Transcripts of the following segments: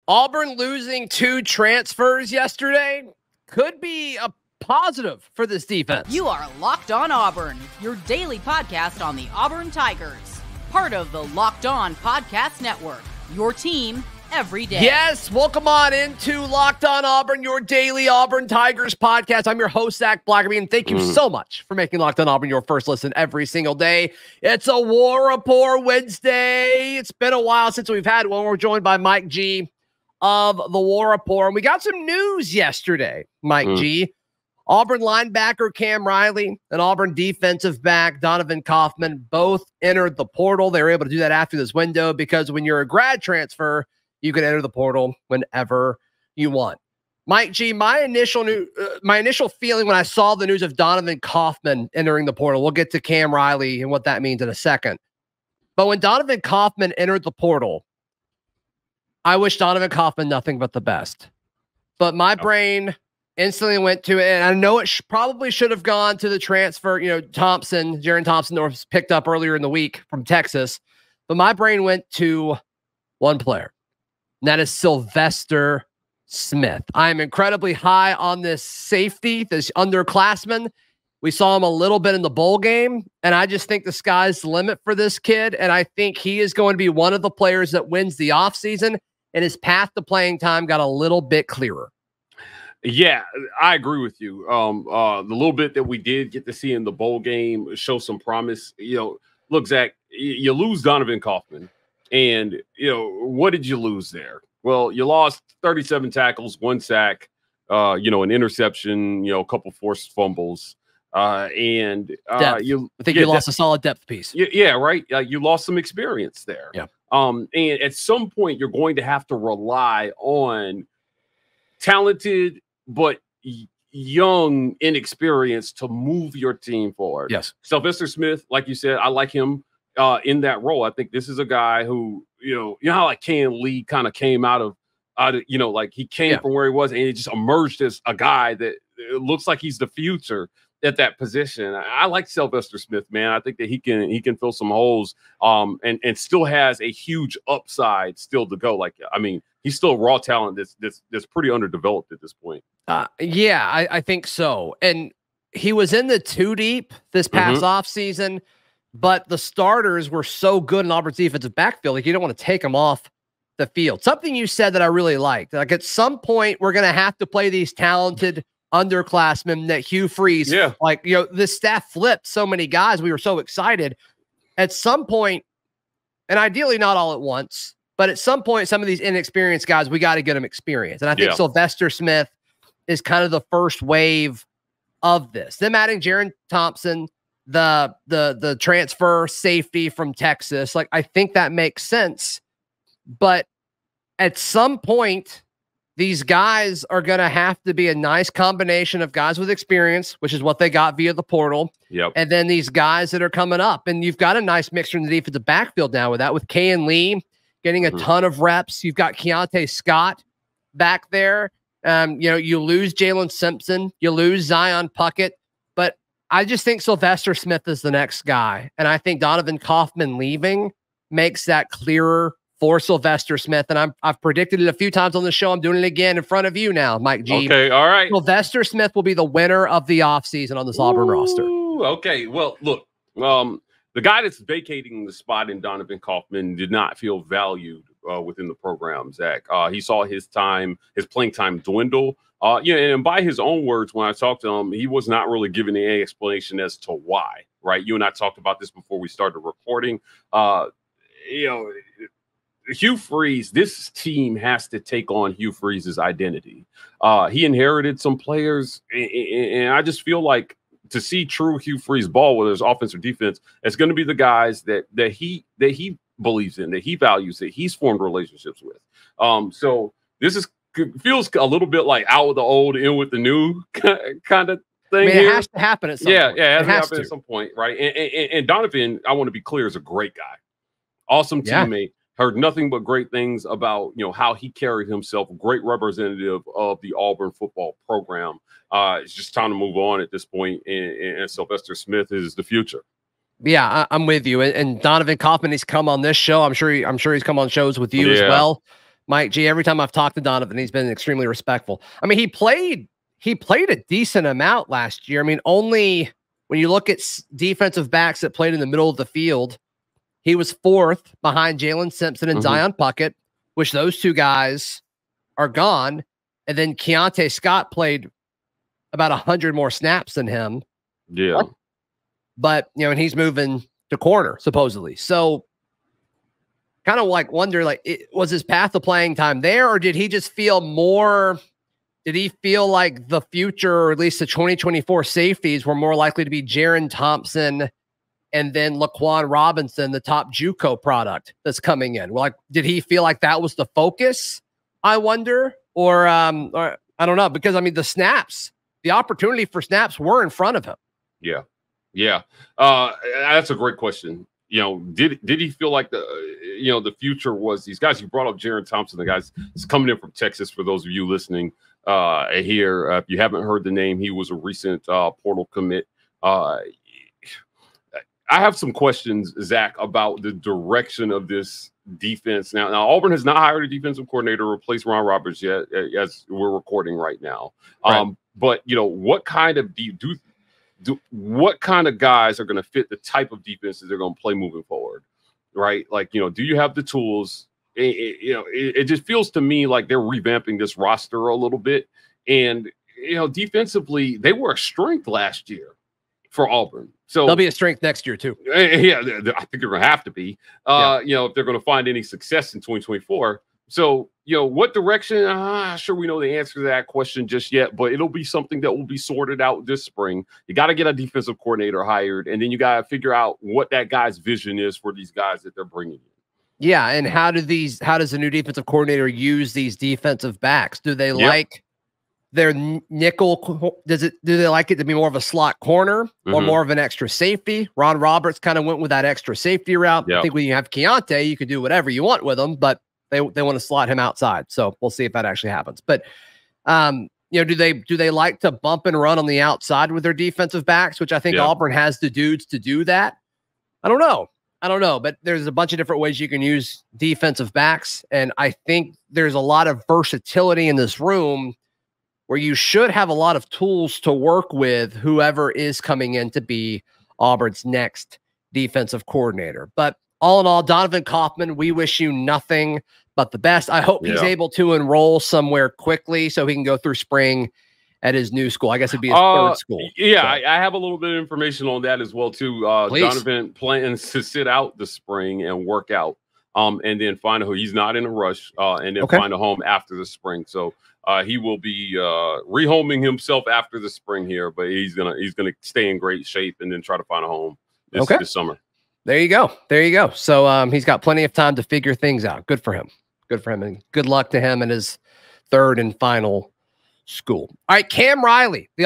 Auburn losing 2 transfers yesterday could be a positive for this defense. You are Locked On Auburn, your daily podcast on the Auburn Tigers. Part of the Locked On Podcast Network, your team every day. Yes, welcome on into Locked On Auburn, your daily Auburn Tigers podcast. I'm your host, Zac Blackerby, and thank you so much for making Locked On Auburn your first listen every single day. It's a War Rapport Wednesday. It's been a while since we've had one. We're joined by Mike G of the War Rapport, and we got some news yesterday, Mike G. Auburn linebacker Cam Riley and Auburn defensive back Donovan Kaufman both entered the portal. They were able to do that after this window because when you're a grad transfer, you can enter the portal whenever you want. Mike G, my initial feeling when I saw the news of Donovan Kaufman entering the portal, we'll get to Cam Riley and what that means in a second. But when Donovan Kaufman entered the portal, I wish Donovan Kaufman nothing but the best. But my brain instantly went to it, and I know it probably should have gone to the transfer, Jaron Thompson was picked up earlier in the week from Texas. But my brain went to one player. And that is Sylvester Smith. I am incredibly high on this safety, this underclassman. We saw him a little bit in the bowl game, and I just think the sky's the limit for this kid, and I think he is going to be one of the players that wins the offseason, and his path to playing time got a little bit clearer. Yeah, I agree with you. The little bit that we did get to see in the bowl game show some promise. Look, Zach, you lose Donovan Kaufman. And, what did you lose there? Well, you lost 37 tackles, 1 sack, an interception, a couple forced fumbles. I think you lost a solid depth piece. Yeah, right. You lost some experience there. Yeah. And at some point, you're going to have to rely on talented but young inexperience to move your team forward. Yes. Sylvester Smith, like you said, I like him. In that role, I think this is a guy who, how like Ken Lee kind of came out of, like he came from where he was and he just emerged as a guy that it looks like he's the future at that position. I like Sylvester Smith, man. I think that he can fill some holes, and still has a huge upside still to go. He's still raw talent that's pretty underdeveloped at this point. I think so. And he was in the 2 deep this past offseason. But the starters were so good in Auburn's defensive backfield, like you don't want to take them off the field. Something you said that I really liked. Like at some point, we're going to have to play these talented underclassmen that Hugh Freeze. Yeah. This staff flipped so many guys. We were so excited. At some point, and ideally not all at once, but at some point, some of these inexperienced guys, we got to get them experience. And I think Sylvester Smith is kind of the first wave of this. Them adding Jaron Thompson, the transfer safety from Texas, I think that makes sense. But at some point, these guys are going to have to be a nice combination of guys with experience, which is what they got via the portal. Yep. And then these guys that are coming up. And you've got a nice mixture in the defensive backfield now with that, with Kayan Lee getting a ton of reps. You've got Keontae Scott back there. You lose Jalen Simpson, you lose Zion Puckett. I just think Sylvester Smith is the next guy. And I think Donovan Kaufman leaving makes that clearer for Sylvester Smith. And I've predicted it a few times on the show. I'm doing it again in front of you now, Mike G. Okay, all right. Sylvester Smith will be the winner of the offseason on this Auburn roster. Okay, well, look, the guy that's vacating the spot in Donovan Kaufman did not feel valued within the program, Zach. He saw his playing time dwindle. And by his own words, when I talked to him, he was not really giving any explanation as to why, right? You and I talked about this before we started recording. Hugh Freeze, this team has to take on Hugh Freeze's identity. He inherited some players, and I just feel like to see true Hugh Freeze ball, whether it's offense or defense, it's going to be the guys that he believes in, that he values, that he's formed relationships with. So this feels a little bit like out with the old, in with the new kind of thing. It has to happen at some point. Yeah, it has to happen at some point, right? And Donovan, I want to be clear, is a great guy, awesome teammate. Heard nothing but great things about how he carried himself. Great representative of the Auburn football program. It's just time to move on at this point, and Sylvester Smith is the future. Yeah, I'm with you. And Donovan Kaufman, he's come on this show. I'm sure he's come on shows with you as well. Mike G, every time I've talked to Donovan, he's been extremely respectful. I mean, he played a decent amount last year. I mean, only when you look at defensive backs that played in the middle of the field, he was 4th behind Jalen Simpson and Zion Puckett, which those two guys are gone. And then Keontae Scott played about 100 more snaps than him. Yeah. But, and he's moving to corner, supposedly. So kind of like wonder, was his path to playing time there, or did he just feel more? Did he feel like the future, or at least the 2024 safeties, were more likely to be Jaron Thompson and then Laquan Robinson, the top JUCO product that's coming in? Well, did he feel like that was the focus? I wonder, or I don't know, because I mean, the opportunity for snaps were in front of him. Yeah. That's a great question. Did he feel like the future was these guys? You brought up Jaron Thompson, the guys is coming in from Texas. For those of you listening here, if you haven't heard the name, he was a recent portal commit. I have some questions, Zach, about the direction of this defense. Now Auburn has not hired a defensive coordinator to replace Ron Roberts yet, as we're recording right now. Right. But what kind of what kind of guys are going to fit the type of defenses they're going to play moving forward, right? Do you have the tools? It just feels to me like they're revamping this roster a little bit. And, defensively, they were a strength last year for Auburn. So they'll be a strength next year too. Yeah, I think they're going to have to be, if they're going to find any success in 2024. So, what direction? Sure, we know the answer to that question just yet, but it'll be something that will be sorted out this spring. You got to get a defensive coordinator hired, and then you got to figure out what that guy's vision is for these guys that they're bringing in. Yeah, and how does the new defensive coordinator use these defensive backs? Do they like their nickel? Do they like it to be more of a slot corner or more of an extra safety? Ron Roberts kind of went with that extra safety route. Yep. I think when you have Keontae, you could do whatever you want with him, but they want to slot him outside. So we'll see if that actually happens. But do they like to bump and run on the outside with their defensive backs, which I think Auburn has the dudes to do that? I don't know, but there's a bunch of different ways you can use defensive backs. And I think there's a lot of versatility in this room where you should have a lot of tools to work with whoever is coming in to be Auburn's next defensive coordinator. But all in all, Donovan Kaufman, we wish you nothing but the best. I hope he's able to enroll somewhere quickly so he can go through spring at his new school. I guess it'd be his third school. Yeah, so. I have a little bit of information on that as well, too. Donovan plans to sit out the spring and work out, and then find a home. He's not in a rush, and then find a home after the spring. So he will be rehoming himself after the spring here, but he's gonna stay in great shape and then try to find a home this summer. There you go. So he's got plenty of time to figure things out. Good for him. And good luck to him in his third and final school. All right, Cam Riley, the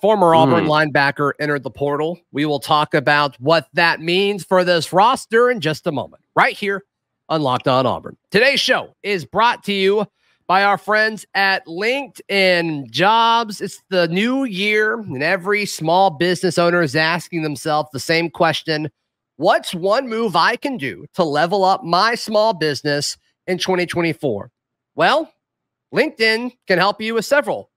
former Auburn linebacker, entered the portal. We will talk about what that means for this roster in just a moment, right here on Locked On Auburn. Today's show is brought to you by our friends at LinkedIn Jobs. It's the new year, and every small business owner is asking themselves the same question: what's one move I can do to level up my small business in 2024? Well, LinkedIn can help you with several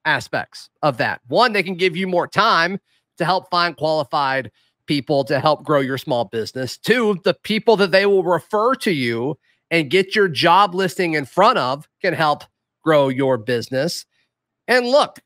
aspects of that. One, they can give you more time to help find qualified people to help grow your small business. Two, the people that they will refer to you and get your job listing in front of can help grow your business. And look,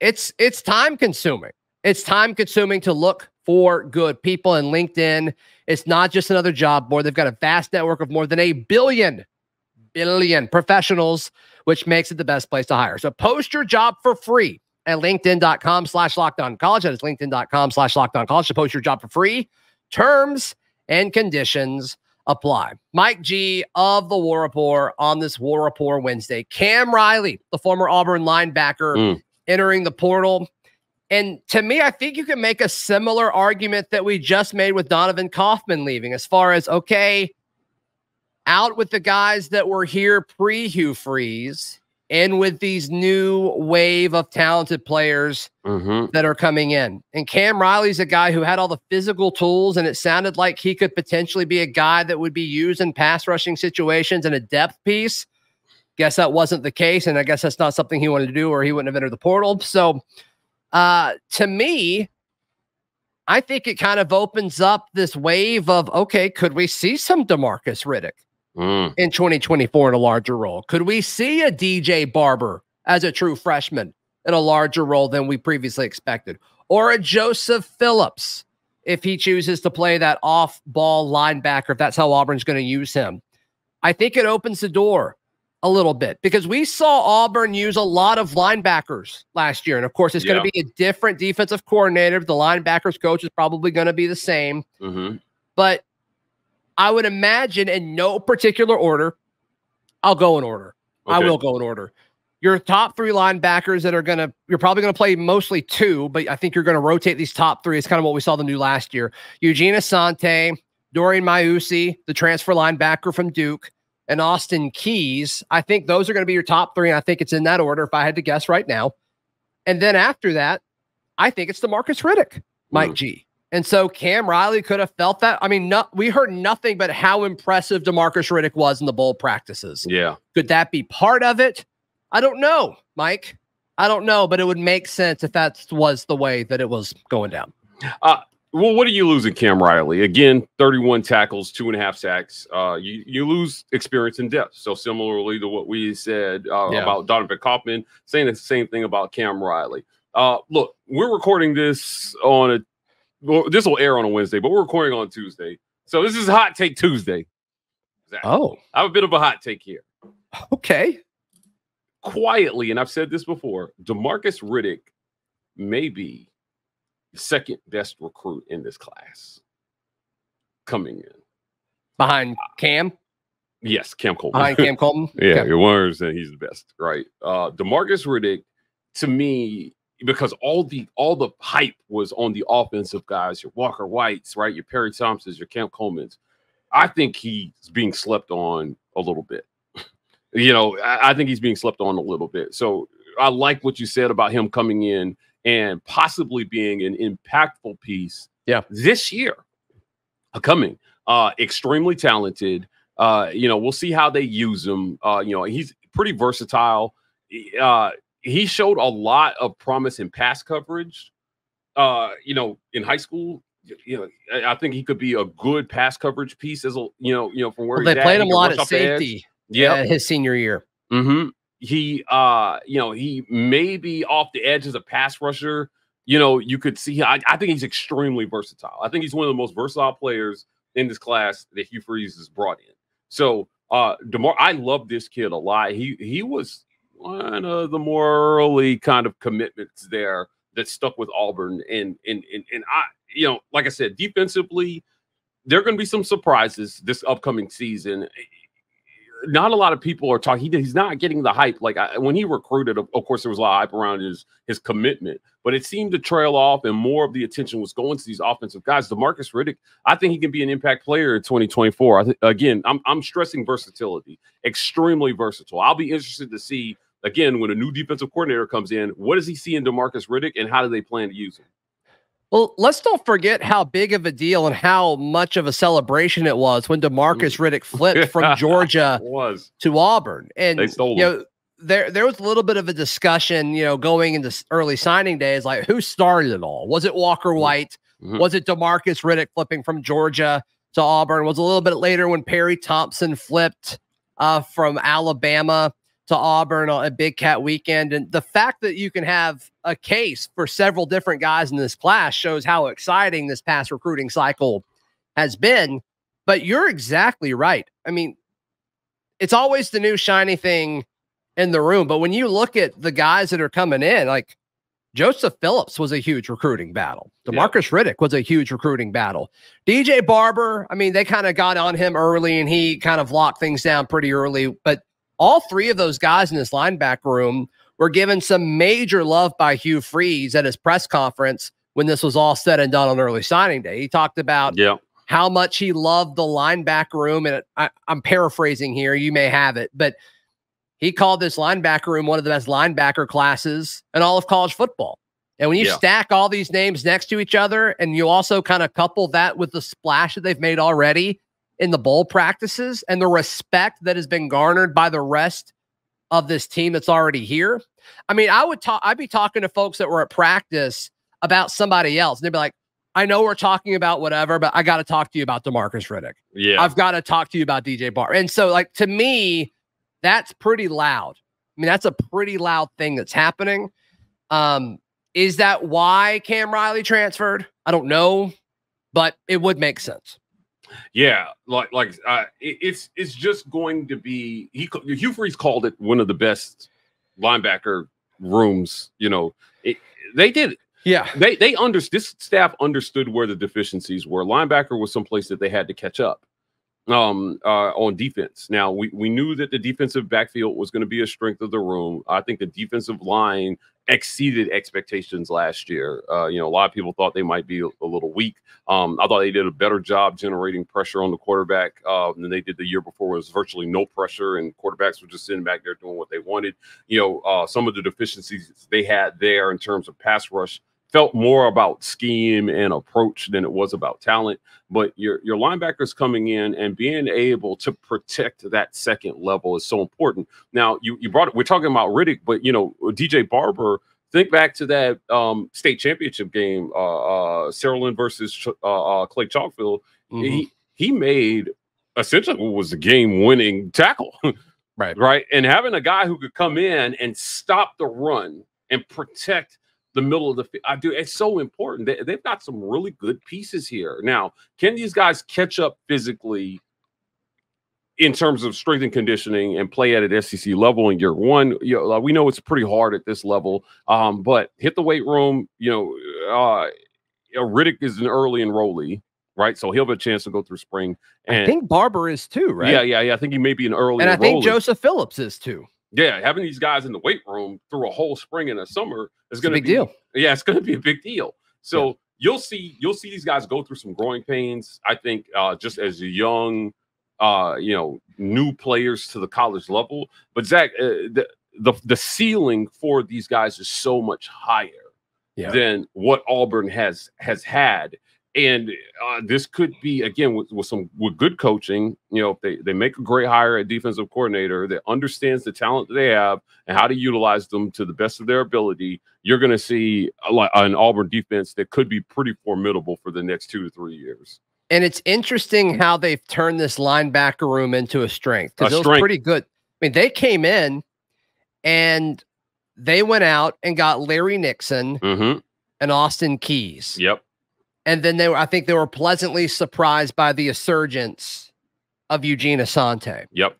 it's time consuming. It's time consuming to look for good people, and LinkedIn, it's not just another job board. They've got a vast network of more than 1 billion professionals, which makes it the best place to hire. So post your job for free at linkedin.com/lockedoncollege. That is linkedin.com/lockedoncollege to post your job for free. Terms and conditions apply. Mike G of the War Rapport on this War Rapport Wednesday. Cam Riley, the former Auburn linebacker, entering the portal. And to me, I think you can make a similar argument that we just made with Donovan Kaufman leaving, as far as, okay, out with the guys that were here pre-Hugh Freeze, and with these new wave of talented players that are coming in. And Cam Riley's a guy who had all the physical tools, and it sounded like he could potentially be a guy that would be used in pass rushing situations and a depth piece. Guess that wasn't the case, and I guess that's not something he wanted to do, or he wouldn't have entered the portal. So to me, I think it kind of opens up this wave of, okay, could we see some Demarcus Riddick in 2024 in a larger role? Could we see a DJ Barber as a true freshman in a larger role than we previously expected? Or a Joseph Phillips if he chooses to play that off-ball linebacker, if that's how Auburn's going to use him? I think it opens the door a little bit, because we saw Auburn use a lot of linebackers last year. And of course, it's going to be a different defensive coordinator. The linebackers coach is probably going to be the same. But I would imagine, in no particular order, I'll go in order. Okay. I will go in order. Your top three linebackers that are you're probably going to play mostly two, but I think you're going to rotate these top three. It's kind of what we saw them do last year. Eugene Asante, Dorian Mausi, the transfer linebacker from Duke, and Austin Keys. I think those are going to be your top three, and I think it's in that order if I had to guess right now. And then after that, I think it's Demarcus Riddick, Mike G. And so Cam Riley could have felt that. I mean, we heard nothing but how impressive Demarcus Riddick was in the bowl practices. Yeah. Could that be part of it? I don't know, Mike. I don't know, but it would make sense if that was the way that it was going down. Well, what are you losing, Cam Riley? Again, 31 tackles, 2.5 sacks. You lose experience and depth. So similarly to what we said about Donovan Kaufman, saying the same thing about Cam Riley. Look, we're recording this on this will air on a Wednesday, but we're recording on Tuesday. So this is Hot Take Tuesday. Exactly. Oh. I have a bit of a hot take here. Okay. Quietly, and I've said this before, Demarcus Riddick may be the second best recruit in this class coming in. Behind Cam? Yes, Cam Coleman. Behind Cam Coleman? Yeah, your words that he's the best, right? Demarcus Riddick, to me, because all the hype was on the offensive guys, your Walker Whites, right? Your Perry Thompsons, your Cam Colemans. I think he's being slept on a little bit. I think he's being slept on a little bit. So I like what you said about him coming in and possibly being an impactful piece this year. Coming. Extremely talented. We'll see how they use him. He's pretty versatile. He showed a lot of promise in pass coverage. In high school, I think he could be a good pass coverage piece as from where he's at. They played him a lot at safety. His senior year. He may be off the edge as a pass rusher. You could see. I think he's extremely versatile. I think he's one of the most versatile players in this class that Hugh Freeze has brought in. So, I love this kid a lot. He was one of the more early kind of commitments there that stuck with Auburn. And I, like I said, defensively, there are going to be some surprises this upcoming season. Not a lot of people are talking. He's not getting the hype. Like when he recruited, of course, there was a lot of hype around his commitment, but it seemed to trail off, and more of the attention was going to these offensive guys. Demarcus Riddick, I think he can be an impact player in 2024. Again, I'm stressing versatility, extremely versatile. I'll be interested to see again when a new defensive coordinator comes in. What does he see in Demarcus Riddick, and how do they plan to use him? Well, let's don't forget how big of a deal and how much of a celebration it was when Demarcus Riddick flipped from Georgia to Auburn. And they stole him. There was a little bit of a discussion, going into early signing days, like who started it all? Was it Walker White? Was it Demarcus Riddick flipping from Georgia to Auburn? Was it a little bit later when Perry Thompson flipped from Alabama to Auburn on a Big Cat weekend? And the fact that you can have a case for several different guys in this class shows how exciting this past recruiting cycle has been. But you're exactly right. I mean, it's always the new shiny thing in the room. But when you look at the guys that are coming in, like Joseph Phillips was a huge recruiting battle. Demarcus Riddick was a huge recruiting battle. DJ Barber, I mean, they kind of got on him early and he kind of locked things down pretty early. But all three of those guys in this linebacker room were given some major love by Hugh Freeze at his press conference when this was all said and done on early signing day. He talked about how much he loved the linebacker room. And I'm paraphrasing here. You may have it. But he called this linebacker room one of the best linebacker classes in all of college football. And when you stack all these names next to each other, and you also kind of couple that with the splash that they've made already in the bowl practices and the respect that has been garnered by the rest of this team that's already here. I mean, I'd be talking to folks that were at practice about somebody else, and they'd be like, I know we're talking about whatever, but I got to talk to you about Demarcus Riddick. Yeah. I've got to talk to you about DJ Barber. And so, like, to me, that's pretty loud. I mean, that's a pretty loud thing that's happening. Is that why Cam Riley transferred? I don't know, but it would make sense. Yeah, it's just going to be. Hugh Freeze called it one of the best linebacker rooms. You know, they did it. Yeah, they understood. This staff understood where the deficiencies were. Linebacker was someplace that they had to catch up on defense. Now we knew that the defensive backfield was going to be a strength of the room. I think the defensive line exceeded expectations last year. A lot of people thought they might be a little weak. I thought they did a better job generating pressure on the quarterback than they did the year before. It was virtually no pressure, and quarterbacks were just sitting back there doing what they wanted. Some of the deficiencies they had there in terms of pass rush felt more about scheme and approach than it was about talent. But your linebackers coming in and being able to protect that second level is so important. Now, you brought it. We're talking about Riddick, but DJ Barber. Think back to that state championship game, Saraland versus Clay Chalkfield. Mm-hmm. He made essentially what was the game-winning tackle, right. And having a guy who could come in and stop the run and protect the middle of the field. It's so important. They've got some really good pieces here. Now, can these guys catch up physically in terms of strength and conditioning and play at an SEC level in year one? We know it's pretty hard at this level, but hit the weight room. Riddick is an early enrollee, right? So he'll have a chance to go through spring. And I think Barber is too, right? Yeah. I think he may be an early and enrollee. I think Joseph Phillips is too. Yeah, having these guys in the weight room through a whole spring and a summer is going to be a big deal. Yeah, it's going to be a big deal. So you'll see these guys go through some growing pains. I think just as young, new players to the college level. But Zach, the ceiling for these guys is so much higher than what Auburn has had. And this could be, again, with good coaching, if they make a great hire at defensive coordinator that understands the talent that they have and how to utilize them to the best of their ability, you're going to see an Auburn defense that could be pretty formidable for the next 2 to 3 years. And it's interesting how they've turned this linebacker room into a strength, because it was pretty good. I mean, they came in and they went out and got Larry Nixon and Austin Keys. Yep. And then I think they were pleasantly surprised by the resurgence of Eugene Asante. Yep.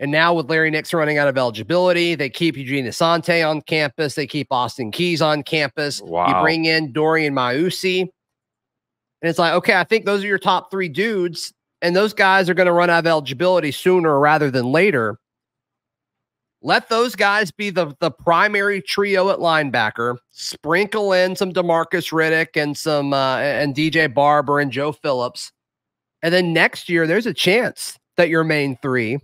And now with Larry Nixon running out of eligibility, they keep Eugene Asante on campus. They keep Austin Keys on campus. Wow. You bring in Dorian Mausi. And it's like, okay, I think those are your top 3 dudes. And those guys are going to run out of eligibility sooner rather than later. Let those guys be the primary trio at linebacker. Sprinkle in some Demarcus Riddick and some and DJ Barber and Joe Phillips. And then next year, there's a chance that your main 3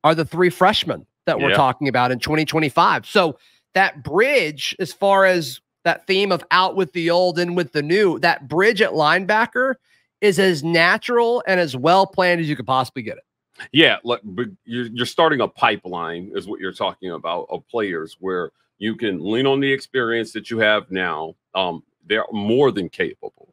are the 3 freshmen that we're talking about in 2025. So that bridge, as far as that theme of out with the old, in with the new, that bridge at linebacker is as natural and as well planned as you could possibly get it. Yeah, you're starting a pipeline is what you're talking about of players where you can lean on the experience that you have now. They're more than capable,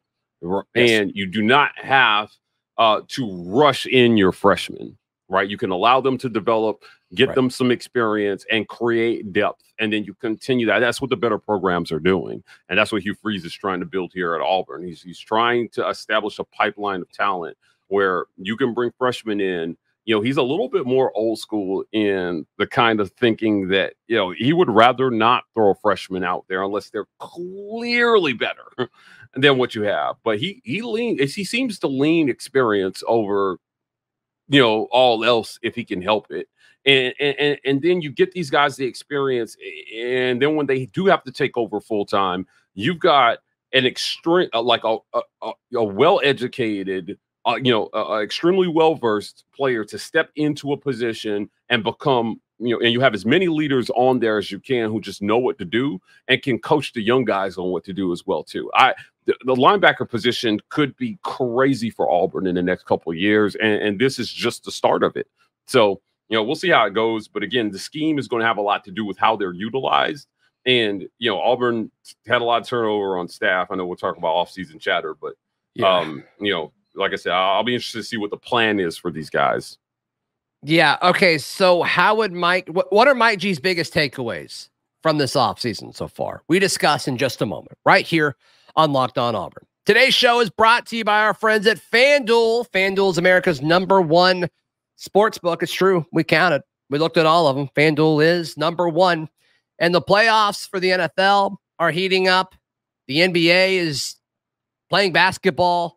and you do not have to rush in your freshmen, right? You can allow them to develop, get them some experience, and create depth, and then you continue that. That's what the better programs are doing, and that's what Hugh Freeze is trying to build here at Auburn. He's trying to establish a pipeline of talent where you can bring freshmen in. He's a little bit more old school in the kind of thinking that, he would rather not throw a freshman out there unless they're clearly better than what you have. But he seems to lean experience over, all else if he can help it. And then you get these guys the experience. And then when they do have to take over full time, you've got an extreme, like a well-educated, extremely well-versed player to step into a position and become and you have as many leaders on there as you can who just know what to do and can coach the young guys on what to do as well too. The linebacker position could be crazy for Auburn in the next couple of years, and this is just the start of it. So, we'll see how it goes. But again, the scheme is going to have a lot to do with how they're utilized. And, Auburn had a lot of turnover on staff. I know we'll talk about offseason chatter, but, like I said, I'll be interested to see what the plan is for these guys. Yeah. Okay. So how would what are Mike G's biggest takeaways from this offseason so far? We discuss in just a moment right here on Locked On Auburn. Today's show is brought to you by our friends at FanDuel. FanDuel is America's #1 sports book. It's true. We counted. We looked at all of them. FanDuel is #1. And the playoffs for the NFL are heating up. The NBA is playing basketball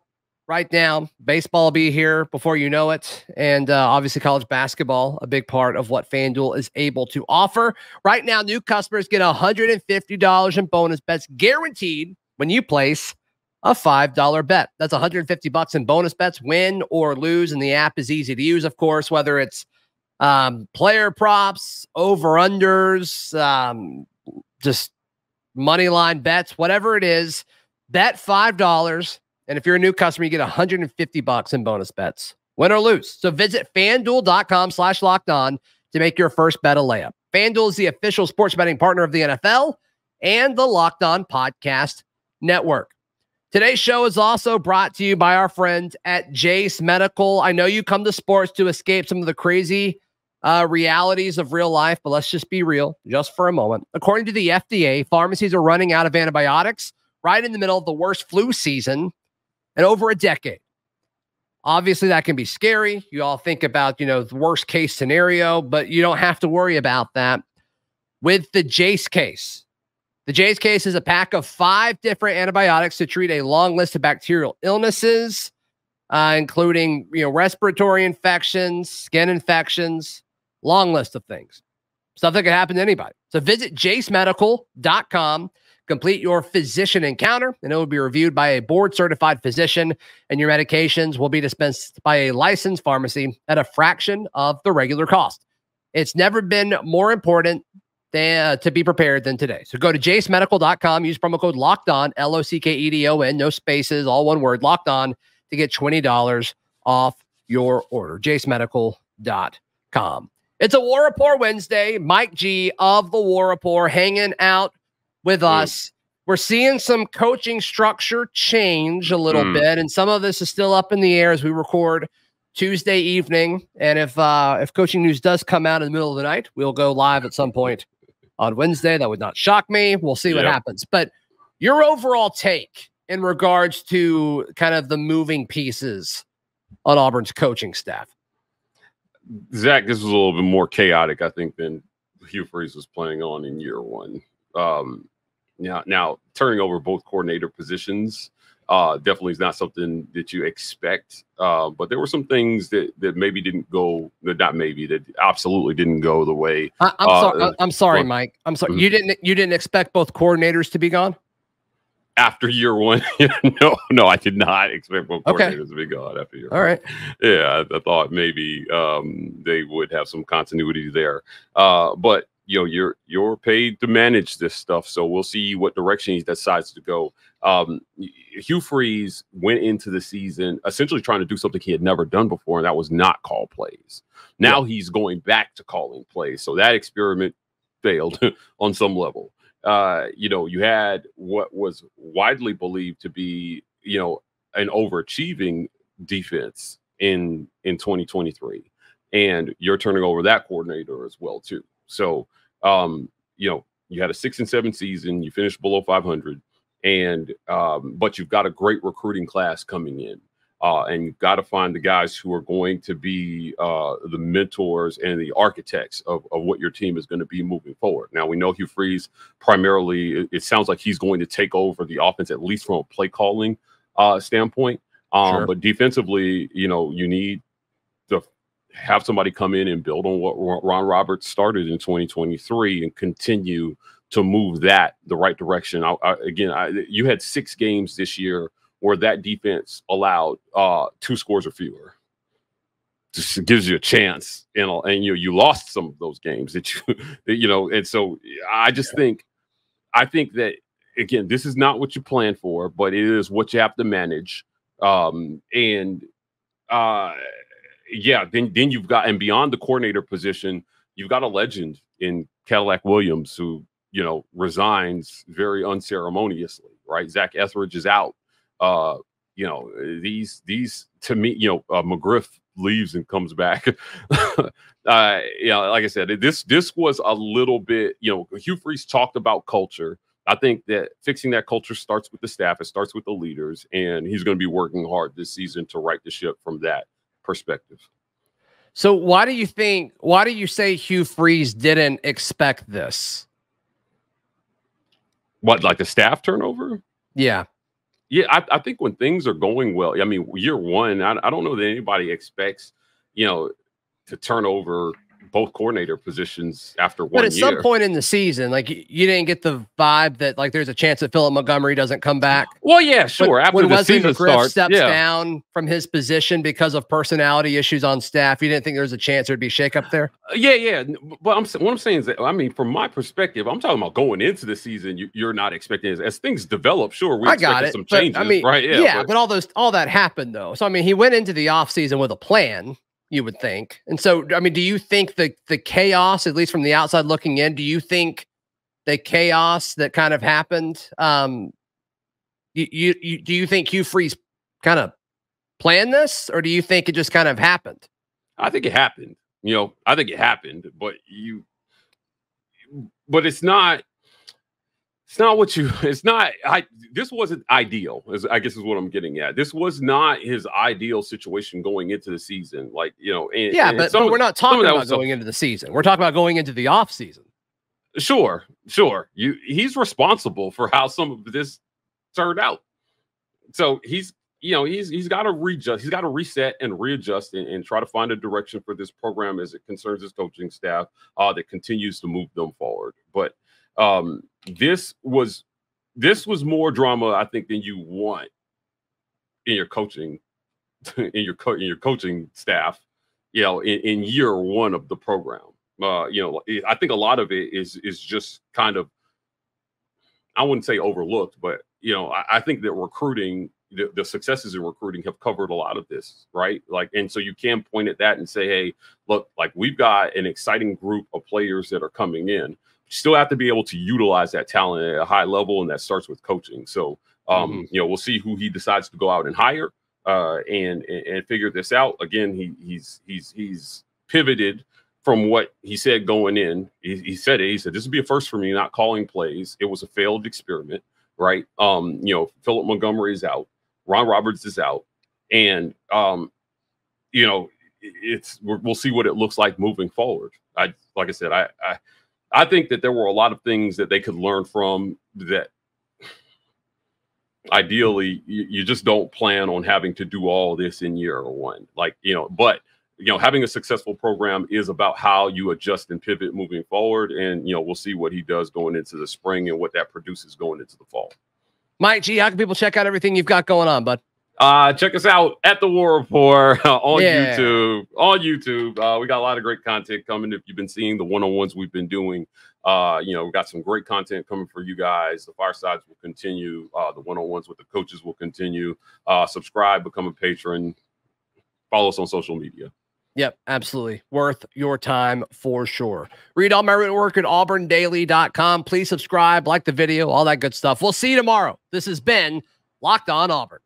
right now. Baseball will be here before you know it. And obviously college basketball, a big part of what FanDuel is able to offer. Right now, new customers get $150 in bonus bets guaranteed when you place a $5 bet. That's $150 in bonus bets, win or lose. And the app is easy to use, of course, whether it's player props, over-unders, just money line bets, whatever it is, bet $5. And if you're a new customer, you get $150 in bonus bets, win or lose. So visit FanDuel.com/lockedon to make your first bet a layup. FanDuel is the official sports betting partner of the NFL and the Locked On Podcast Network. Today's show is also brought to you by our friends at Jace Medical. I know you come to sports to escape some of the crazy realities of real life, but let's just be real just for a moment. According to the FDA, pharmacies are running out of antibiotics right in the middle of the worst flu season in over a decade. Obviously, that can be scary. You all think about, the worst case scenario, but you don't have to worry about that with the Jace case. The Jace case is a pack of 5 different antibiotics to treat a long list of bacterial illnesses, including, respiratory infections, skin infections, long list of things. Stuff that could happen to anybody. So visit jacemedical.com, complete your physician encounter, and it will be reviewed by a board-certified physician, and your medications will be dispensed by a licensed pharmacy at a fraction of the regular cost. It's never been more important to be prepared than today. So go to jacemedical.com, use promo code LOCKEDON, LOCKEDON, no spaces, all one word, locked on, to get $20 off your order. jacemedical.com. It's a War Rapport Wednesday. Mike G of the War Rapport hanging out with us. We're seeing some coaching structure change a little bit, and some of this is still up in the air as we record Tuesday evening. And if coaching news does come out in the middle of the night, we'll go live at some point on Wednesday. That would not shock me. We'll see what happens. But your overall take in regards to kind of the moving pieces on Auburn's coaching staff. Zach, this was a little bit more chaotic, I think, than Hugh Freeze was planning on in year one. Now turning over both coordinator positions definitely is not something that you expect. But there were some things that maybe didn't go, that absolutely didn't go the way. I'm sorry, Mike. I'm sorry. You didn't expect both coordinators to be gone? After year one? No, I did not expect both coordinators to be gone after year one. All right. Yeah, I thought maybe they would have some continuity there. But you're paid to manage this stuff, so we'll see what direction he decides to go. Hugh Freeze went into the season essentially trying to do something he had never done before, and that was not call plays. Now he's going back to calling plays, so that experiment failed on some level. You had what was widely believed to be, an overachieving defense in 2023, and you're turning over that coordinator as well too. So, you had a 6-7 season, you finished below 500, and but you've got a great recruiting class coming in, and you've got to find the guys who are going to be the mentors and the architects of what your team is going to be moving forward. Now, we know Hugh Freeze primarily, it sounds like he's going to take over the offense, at least from a play calling standpoint. Sure. But defensively, you need to have somebody come in and build on what Ron Roberts started in 2023 and continue to move that the right direction. You had 6 games this year where that defense allowed 2 scores or fewer. just gives you a chance, and you lost some of those games that and so I think that, again, this is not what you planned for, but it is what you have to manage. Then you've got, and beyond the coordinator position, you've got a legend in Cadillac Williams who, resigns very unceremoniously, right? Zach Etheridge is out. These to me, McGriff leaves and comes back. Like I said, this was a little bit, Hugh Freeze talked about culture. I think that fixing that culture starts with the staff. It starts with the leaders, and he's going to be working hard this season to right the ship from that perspective. So why do you say Hugh Freeze didn't expect this? What, like the staff turnover? Yeah. Yeah, I think when things are going well, I mean, year one, I don't know that anybody expects, to turn over both coordinator positions after 1 year. But at some point in the season, like, you didn't get the vibe that, like, there's a chance that Philip Montgomery doesn't come back. Well, yeah, sure. But after when the Wesley season McGriff starts, steps down from his position because of personality issues on staff, you didn't think there was a chance there'd be shakeup there? Yeah. But what I'm saying is that, I mean, from my perspective, I'm talking about going into the season. You're not expecting, as things develop. Sure, we expected some changes, I mean, right? Yeah, but all that happened though. So I mean, he went into the offseason with a plan, you would think. And so, I mean, do you think the chaos, at least from the outside looking in, do you think the chaos that kind of happened, do you think Hugh Freeze kind of planned this, or do you think it just kind of happened? I think it happened. I think it happened, but it's not. This wasn't ideal, I guess is what I'm getting at. This was not his ideal situation going into the season. Like, but we're not talking about going into the season. We're talking about going into the off season. Sure. He's responsible for how some of this turned out. So he's got to readjust. He's got to reset and readjust and try to find a direction for this program as it concerns his coaching staff that continues to move them forward. But this was more drama, I think, than you want in your coaching, in your coaching staff, in year one of the program. I think a lot of it is just kind of, I wouldn't say overlooked, but I think that recruiting, the successes in recruiting have covered a lot of this, right? Like, and so you can point at that and say, hey, look, like, we've got an exciting group of players that are coming in. You still have to be able to utilize that talent at a high level, and that starts with coaching. So, we'll see who he decides to go out and hire and figure this out. Again, he's pivoted from what he said going in. He said this would be a first for me, not calling plays. It was a failed experiment, right? Philip Montgomery is out. Ron Roberts is out. And, we'll see what it looks like moving forward. Like I said, I think that there were a lot of things that they could learn from that. Ideally, you just don't plan on having to do all this in year one. Like, but having a successful program is about how you adjust and pivot moving forward. And, we'll see what he does going into the spring and what that produces going into the fall. Mike G, how can people check out everything you've got going on, bud? Check us out at the War Rapport on YouTube. We got a lot of great content coming. If you've been seeing the one-on-ones we've been doing, we've got some great content coming for you guys. The firesides will continue. The one-on-ones with the coaches will continue. Subscribe, become a patron, follow us on social media. Yep, absolutely. Worth your time for sure. Read all my written work at auburndaily.com. Please subscribe, like the video, all that good stuff. We'll see you tomorrow. This has been Locked On Auburn.